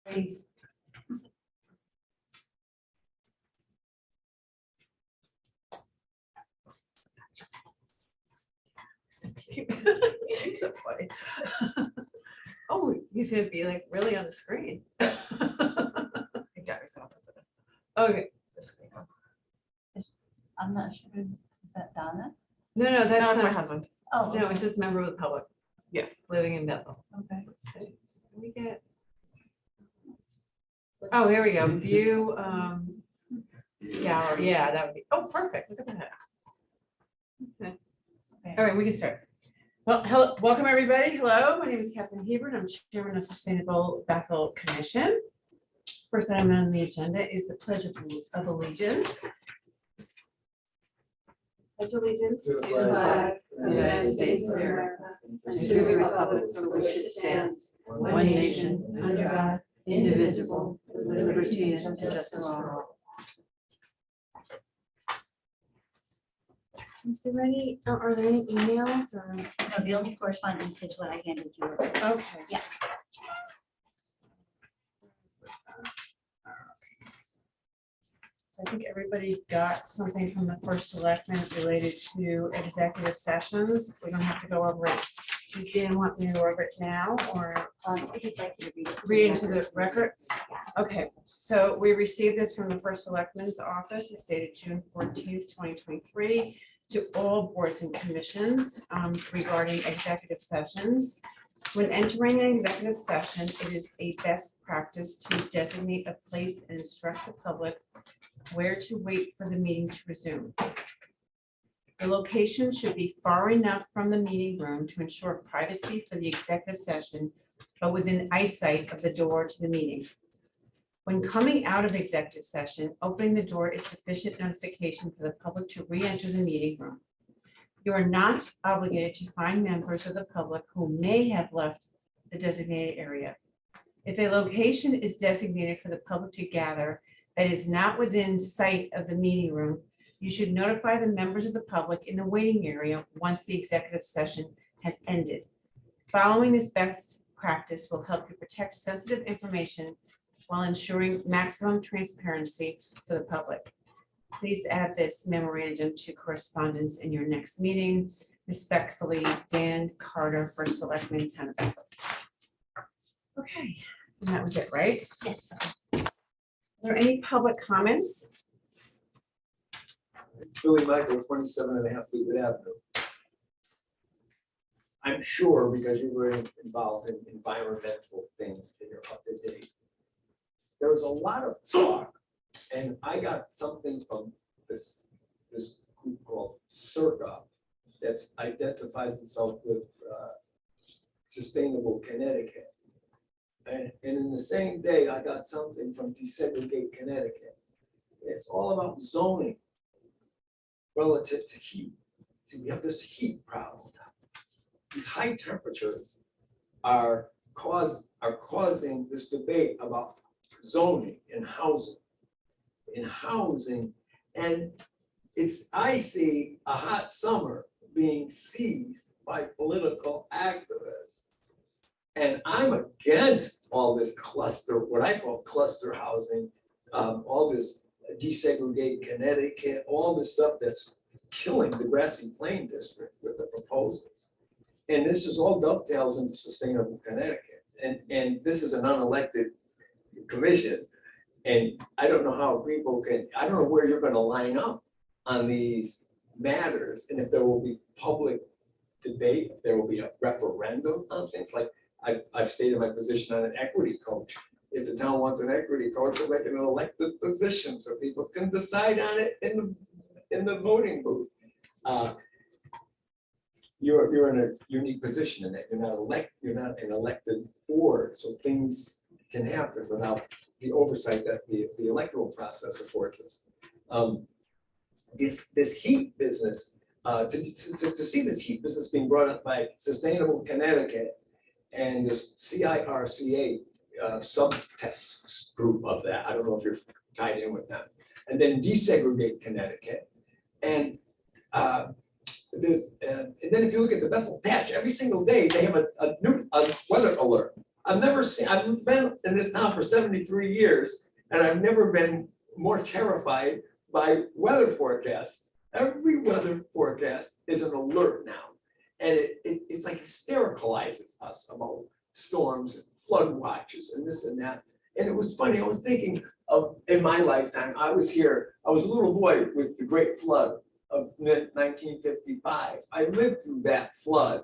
Great. So funny. Oh, he's gonna be like really on the screen. He got himself. Okay, the screen. I'm not sure. Is that Donna? No, No, that's it's my not, husband. Oh, no, it's just member of the public Yes. living in Bethel. okay. Let's see. Can we get? Oh, here we go. View, gallery. Yeah, that would be, oh, perfect. Look at that. Okay. All right, we can start. Well, hello, welcome everybody. Hello, my name is Catherine Hebert. I'm Chairman of Sustainable Bethel Commission. First item on the agenda is the Pledge of Allegiance. Pledge allegiance To the flag of the United States of America and to the republic for which it stands, one nation, under God, indivisible, with liberty and justice for all. Is there any, are there any emails or? No, the only correspondence is what I handed you. Okay. Yeah. I think everybody got something from the first selectman related to executive sessions. We don't have to go over it. You didn't want me to go over it now or If you'd like to read it. read into the record? Okay, so we received this from the first selectman's office. It's dated June 14th, 2023, to all boards and commissions regarding executive sessions. When entering an executive session, it is a best practice to designate a place and instruct the public where to wait for the meeting to resume. The location should be far enough from the meeting room to ensure privacy for the executive session, but within eyesight of the door to the meeting. When coming out of executive session, opening the door is sufficient notification for the public to re-enter the meeting room. You are not obligated to find members of the public who may have left the designated area. If a location is designated for the public to gather that is not within sight of the meeting room, you should notify the members of the public in the waiting area once the executive session has ended. Following this best practice will help you protect sensitive information while ensuring maximum transparency for the public. Please add this memorandum to correspondence in your next meeting. Respectfully, Dan Carter, First Selectman, Town of Bethel. Okay, and that was it, right? Yes. Are there any public comments? Billy Michael, 27.5 Fleetwood Avenue. I'm sure because you were involved in environmental things and you're up to date. There was a lot of talk, and I got something from this group called Circa that identifies itself with Sustainable Connecticut. And in the same day, I got something from Desegregate Connecticut. It's all about zoning relative to heat. See, we have this heat problem. These high temperatures are causing this debate about zoning and housing. And I see a hot summer being seized by political activists. And I'm against all this cluster, what I call cluster housing, all this desegregate Connecticut, all this stuff that's killing the Grassy Plain district with the proposals. And this is all dovetails into Sustainable Connecticut. And this is an unelected commission. And I don't know how people can, I don't know where you're going to line up on these matters. And if there will be public debate, if there will be a referendum on things. Like I've stated my position on an equity coach. If the town wants an equity coach, we'll make an elected position so people can decide on it in the voting booth. You're in a unique position in that you're not an elected board, so things can happen without the oversight that the electoral process affords us. This heat business, to see this heat business being brought up by Sustainable Connecticut and this CIRCA subtext group of that, I don't know if you're tied in with them, and then Desegregate Connecticut, and then if you look at the Bethel patch, every single day they have a weather alert. I've never seen, I've been in this town for 73 years, and I've never been more terrified by weather forecasts. Every weather forecast is an alert now. And it's like hystericalizes us about storms, and flood watches, and this and that. And it was funny, I was thinking of, in my lifetime, I was here, I was a little boy with the great flood of 1955. I lived through that flood,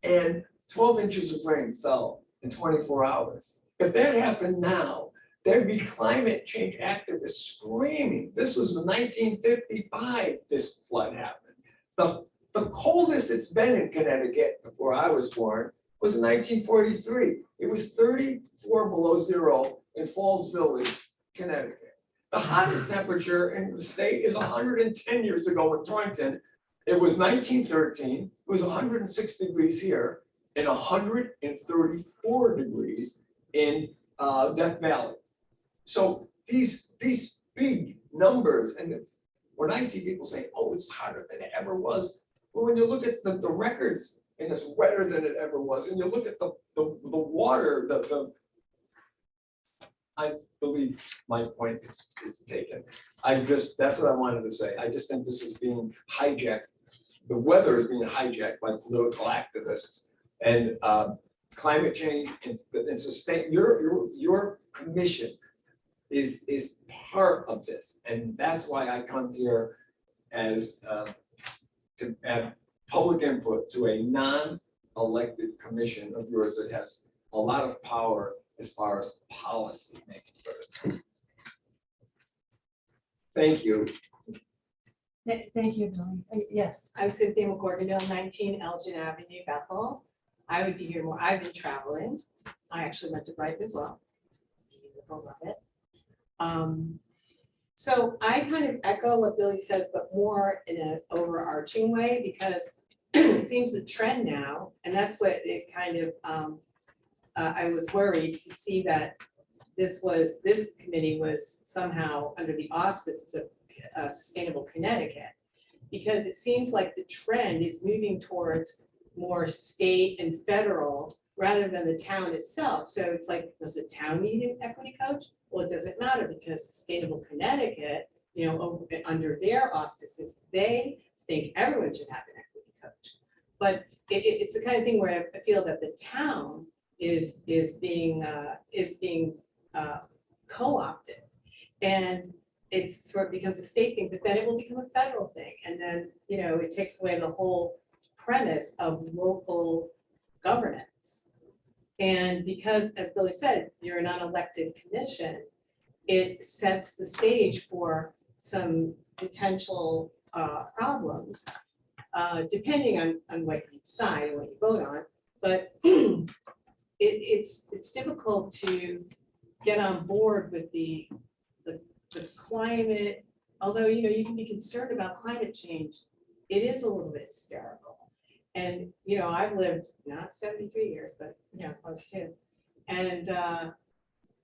and 12 inches of rain fell in 24 hours. If that happened now, there'd be climate change activists screaming. This was 1955, this flood happened. The coldest it's been in Connecticut before I was born was in 1943. It was 34 below zero in Falls Village, Connecticut. The hottest temperature in the state is 110 years ago in Torrington. It was 1913, it was 106 degrees here, and 134 degrees in Death Valley. So these big numbers, and when I see people say, oh, it's hotter than it ever was, well, when you look at the records, and it's wetter than it ever was, and you look at the water, I believe my point is taken. That's what I wanted to say. I just think this is being hijacked. The weather is being hijacked by political activists, and climate change and sustain, your commission is part of this. And that's why I come here as to add public input to a non-elected commission of yours that has a lot of power as far as policy making for the town. Thank you. Thank you, Billy. Yes. I'm Cynthia McGorgandale, 19 Elgin Avenue, Bethel. I would be here more. I've been traveling. I actually went to Brighton as well. Love it. So I kind of echo what Billy says, but more in an overarching way, because it seems the trend now, and that's what it kind of, I was worried to see that this committee was somehow under the auspices of Sustainable Connecticut, because it seems like the trend is moving towards more state and federal rather than the town itself. So it's like, does the town need an equity coach? Well, it doesn't matter, because Sustainable Connecticut, under their auspices, they think everyone should have an equity coach. But it's the kind of thing where I feel that the town is being co-opted, and it sort of becomes a state thing, but then it will become a federal thing, and then it takes away the whole premise of local governance. And because, as Billy said, you're a non-elected commission, it sets the stage for some potential problems, depending on what you decide and what you vote on. But it's difficult to get on board with the climate. Although you can be concerned about climate change, it is a little bit hysterical. And I've lived not 73 years, but close to. And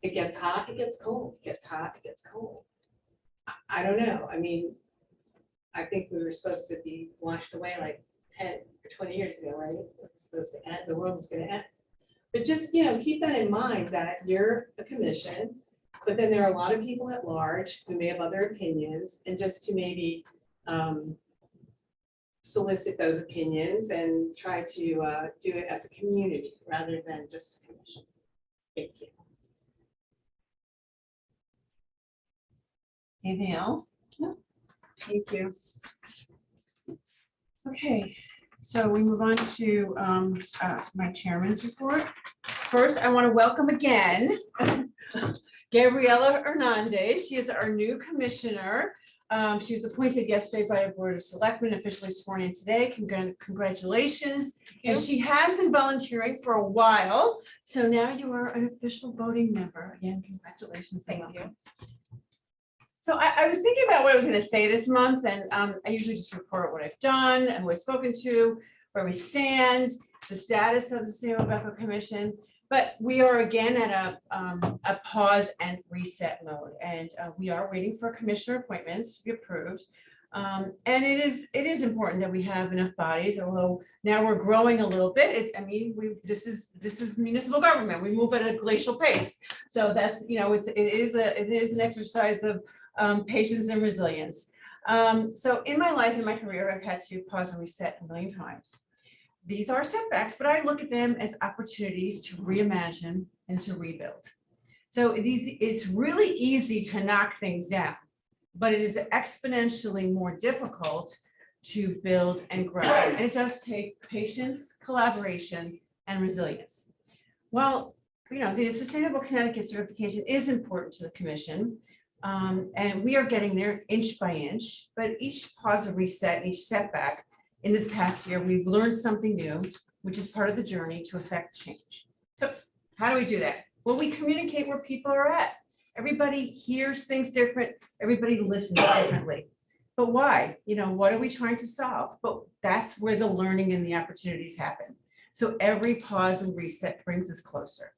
it gets hot, it gets cold, it gets hot, it gets cold. I don't know. I mean, I think we were supposed to be washed away like 10 or 20 years ago, right? It was supposed to end, the world was gonna end. But just, keep that in mind, that you're a commission, but then there are a lot of people at large who may have other opinions, and just to maybe solicit those opinions and try to do it as a community rather than just a commission. Thank you. Anything else? No. Thank you. Okay, so we move on to my chairman's report. First, I want to welcome again Gabriela Hernandez. She is our new commissioner. She was appointed yesterday by the Board of Selectmen, officially sworn in today. Congratulations. And she has been volunteering for a while. So now you are an official voting member. Again, congratulations. Thank you. So I was thinking about what I was going to say this month, and I usually just report what I've done and who I've spoken to, where we stand, the status of the Sustainable Bethel Commission. But we are again at a pause and reset mode, and we are waiting for commissioner appointments to be approved. And it is important that we have enough bodies, although now we're growing a little bit. This is municipal government. We move at a glacial pace. So that's, it is an exercise of patience and resilience. So in my life, in my career, I've had to pause and reset a million times. These are setbacks, but I look at them as opportunities to reimagine and to rebuild. So it's really easy to knock things down, but it is exponentially more difficult to build and grow. And it does take patience, collaboration, and resilience. Well, the Sustainable Connecticut certification is important to the commission. And we are getting there inch by inch, but each pause and reset, and each setback in this past year, we've learned something new, which is part of the journey to affect change. So how do we do that? Well, we communicate where people are at. Everybody hears things different. Everybody listens differently. But why? What are we trying to solve? But that's where the learning and the opportunities happen. So every pause and reset brings us closer.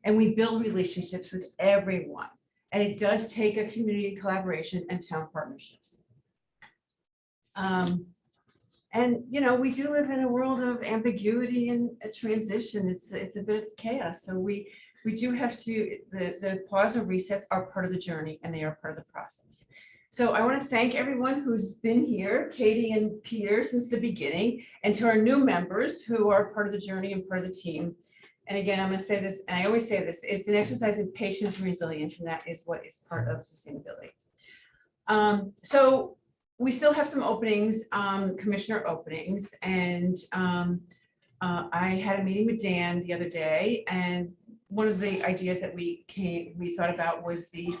And we build relationships with everyone. And it does take a community collaboration and town partnerships. And we do live in a world of ambiguity and a transition. It's a bit of chaos. So we do have to, the pause and resets are part of the journey and they are part of the process. So I want to thank everyone who's been here, Katie and Peter, since the beginning, and to our new members who are part of the journey and part of the team. And again, I'm going to say this, and I always say this, it's an exercise in patience and resilience, and that is what is part of sustainability. So we still have some openings, commissioner openings, and I had a meeting with Dan the other day, and one of the ideas that we thought about was the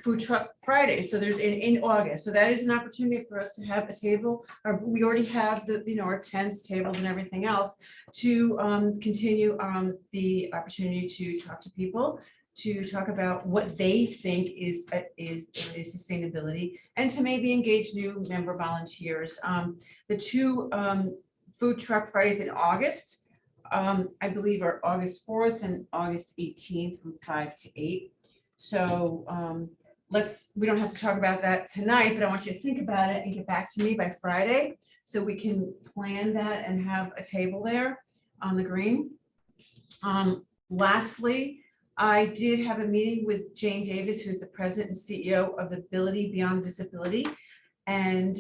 Food Truck Friday. So there's in August. So that is an opportunity for us to have a table, or we already have our tents, tables, and everything else to continue the opportunity to talk to people, to talk about what they think is sustainability, and to maybe engage new member volunteers. The two Food Truck Fridays in August, I believe, are August 4th and August 18th from 5 to 8. So we don't have to talk about that tonight, but I want you to think about it and get back to me by Friday so we can plan that and have a table there on the green. Lastly, I did have a meeting with Jane Davis, who's the president and CEO of the Ability Beyond Disability. And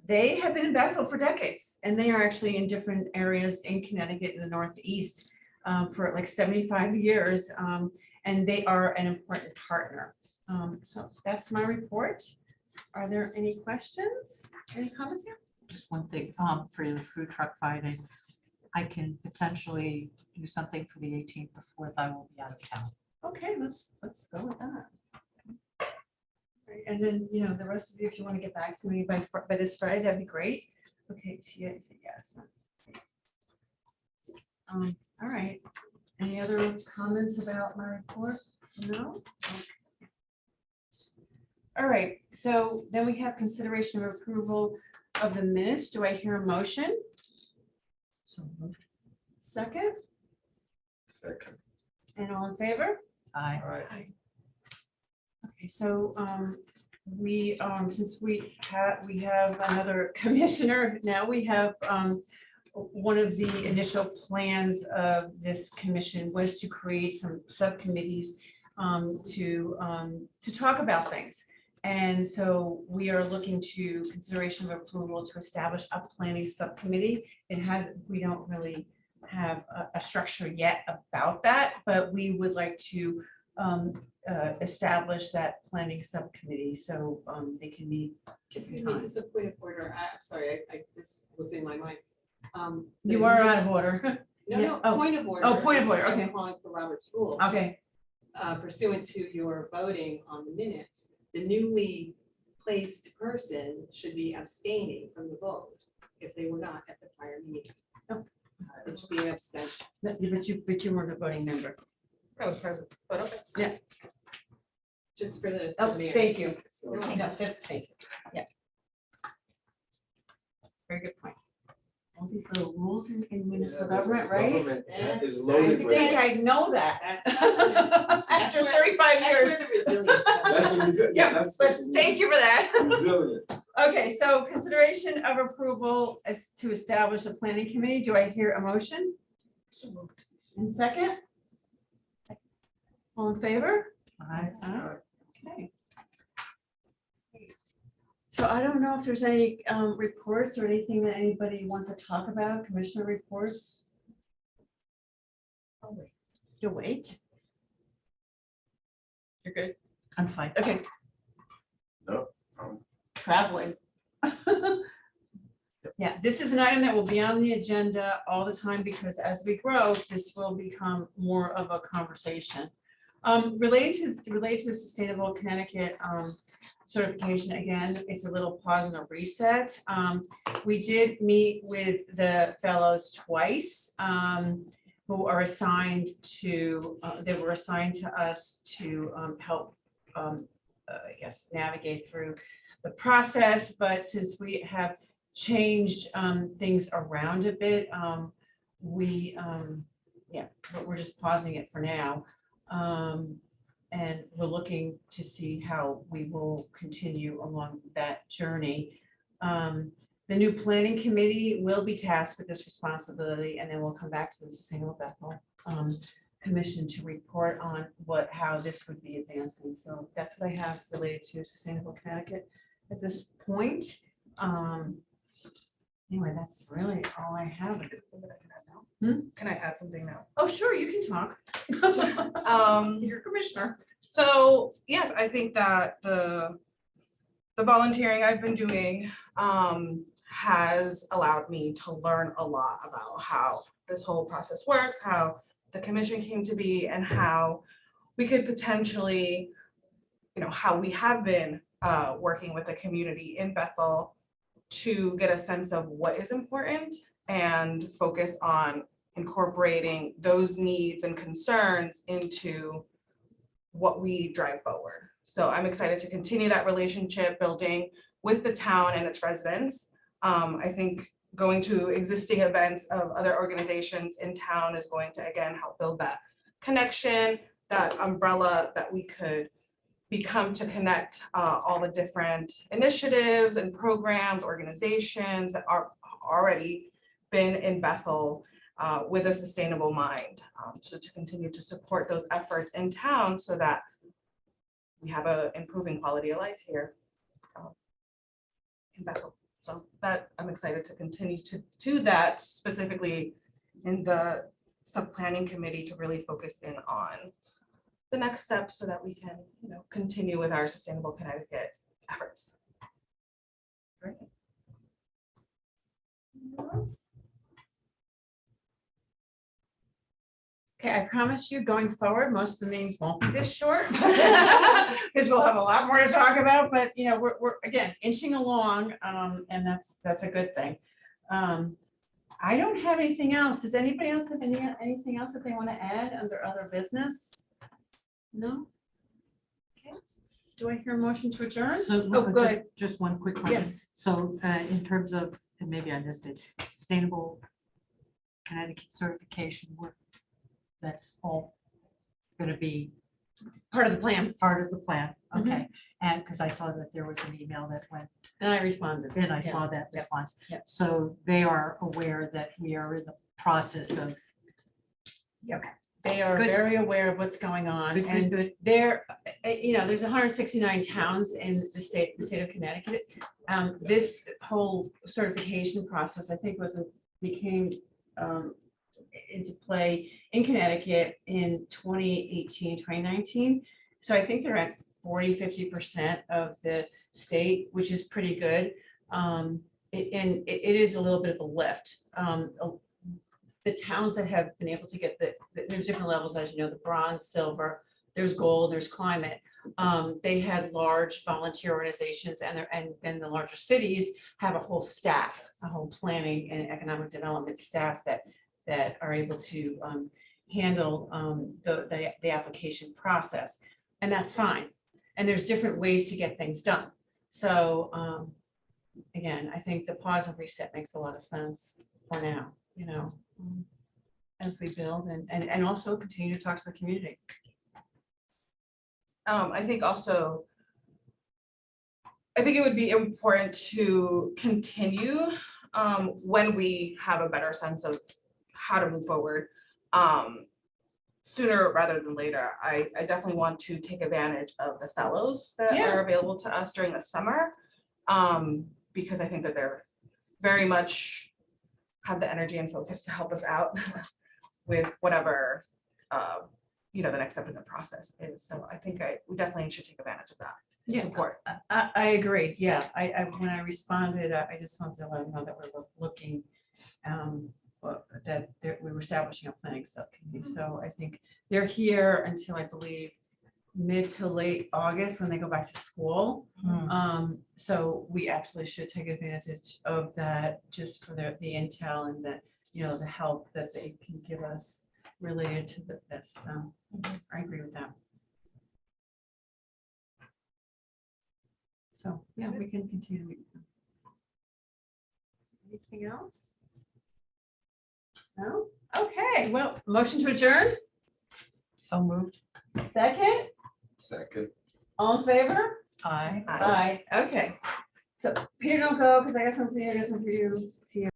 they have been in Bethel for decades, and they are actually in different areas in Connecticut in the Northeast for like 75 years. And they are an important partner. So that's my report. Are there any questions? Any comments here? Just one thing, for the Food Truck Fridays, I can potentially do something for the 18th, the 4th, I will be out of town. Okay, let's go with that. Right, and then, the rest of you, if you want to get back to me by this Friday, that'd be great. Okay, Tia is a yes. All right. Any other comments about my report? No? Okay. All right, so then we have consideration of approval of the minutes. Do I hear a motion? So moved. Second? Second. And all in favor? Aye. All right. Okay, so we since we have another commissioner, now we have one of the initial plans of this commission was to create some subcommittees to talk about things. And so we are looking to consideration of approval to establish a planning subcommittee. We don't really have a structure yet about that, but we would like to establish that planning subcommittee so they can meet. Excuse me, just a point of order. I'm sorry, this was in my mind. You are out of order. No, Yeah. no, Oh. point of order. Oh, point of order, I'm okay. calling for Robert's rules. Okay, Pursuant to your voting on the minutes, the newly placed person should be abstaining from the vote if they were not at the prior meeting. Oh. It should be an abstention. but you weren't a voting member. I was present, but okay. Yeah. Just for the. Oh, the thank you. So- No, good, thank you. Yeah. Very good point. All these little rules in municipal government, right? Government is Yeah. I loaded with think it. I know that. That's- After 35 That's years. where the resilience comes That's from. a Yeah, that's but thank you for that. resilience. Okay, so consideration of approval as to establish a planning committee. Do I hear a motion? And second? All in favor? I Okay. So I don't know if there's any reports or anything that anybody wants to talk about, commissioner reports. Oh, wait. You wait. You're good. I'm fine. Okay. No. Traveling. Yeah, this is an item that will be on the agenda all the time because as we grow, this will become more of a conversation. Related to the Sustainable Connecticut certification, again, it's a little pause and a reset. We did meet with the fellows twice, who are assigned to, they were assigned to us to help, I guess, navigate through the process, but since we have changed things around a bit, yeah, but we're just pausing it for now. And we're looking to see how we will continue along that journey. The new planning committee will be tasked with this responsibility, and then we'll come back to the Sustainable Bethel Commission to report on how this would be advancing. So that's what I have related to Sustainable Connecticut at this point. Anyway, that's really all I have. Can I add something now? Oh, sure, you can talk. You're commissioner. So yes, I think that the volunteering I've been doing has allowed me to learn a lot about how this whole process works, how the commission came to be, and how we could potentially, how we have been working with the community in Bethel to get a sense of what is important and focus on incorporating those needs and concerns into what we drive forward. So I'm excited to continue that relationship building with the town and its residents. I think going to existing events of other organizations in town is going to, again, help build that connection, that umbrella that we could become to connect all the different initiatives and programs, organizations that are already been in Bethel with a sustainable mind. So to continue to support those efforts in town so that we have an improving quality of life here in Bethel. So that I'm excited to continue to do that, specifically in the sub-planning committee, to really focus in on the next steps so that we can, continue with our Sustainable Connecticut efforts. Great. Okay, I promise you, going forward, most of the meetings won't be this short. Because we'll have a lot more to talk about, but we're again inching along, and that's a good thing. I don't have anything else. Does anybody else have anything else that they want to add under other business? No? Okay. Do I hear a motion to adjourn? So Oh, go ahead. just one quick question. Yes. So in terms of, and maybe I missed it, Sustainable Connecticut certification work, that's all going to be Part of the plan, part of the plan. Mhm. Okay. And because I saw that there was an email that went, and I responded. and I Yeah. saw that Yep. response. Yep. So they are aware that we are in the process of. They are Good. very aware of what's going on, and Good. there, there's 169 towns in the state of Connecticut. This whole certification process, I think, became into play in Connecticut in 2018, 2019. So I think they're at 40–50% of the state, which is pretty good. It is a little bit of a lift. The towns that have been able to get there's different levels, as you know, the bronze, silver, there's gold, there's climate. They had large volunteer organizations, and then the larger cities have a whole staff, a whole planning and economic development staff that are able to handle the application process, and that's fine. And there's different ways to get things done. So again, I think the pause and reset makes a lot of sense for now, as we build and also continue to talk to the community. I think also I think it would be important to continue when we have a better sense of how to move forward. Sooner rather than later. I definitely want to take advantage of the fellows that Yeah. are available to us during the summer. Because I think that they're very much have the energy and focus to help us out with whatever the next step in the process is. So I think we definitely should take advantage of that support. I agree, yeah, when I responded, I just wanted to let them know that we're looking, we were establishing a planning subcommittee, so I think they're here until, I believe, mid to late August, when they go back to school. So we absolutely should take advantage of that, just for the intel and the help that they can give us related to this, so I agree with that. So, yeah, we can continue. Anything else? No? Okay, well, motion to adjourn, So moved. second, Second. all in favor? Aye. Aye, okay. So Peter, don't go, because I got something for you, see you.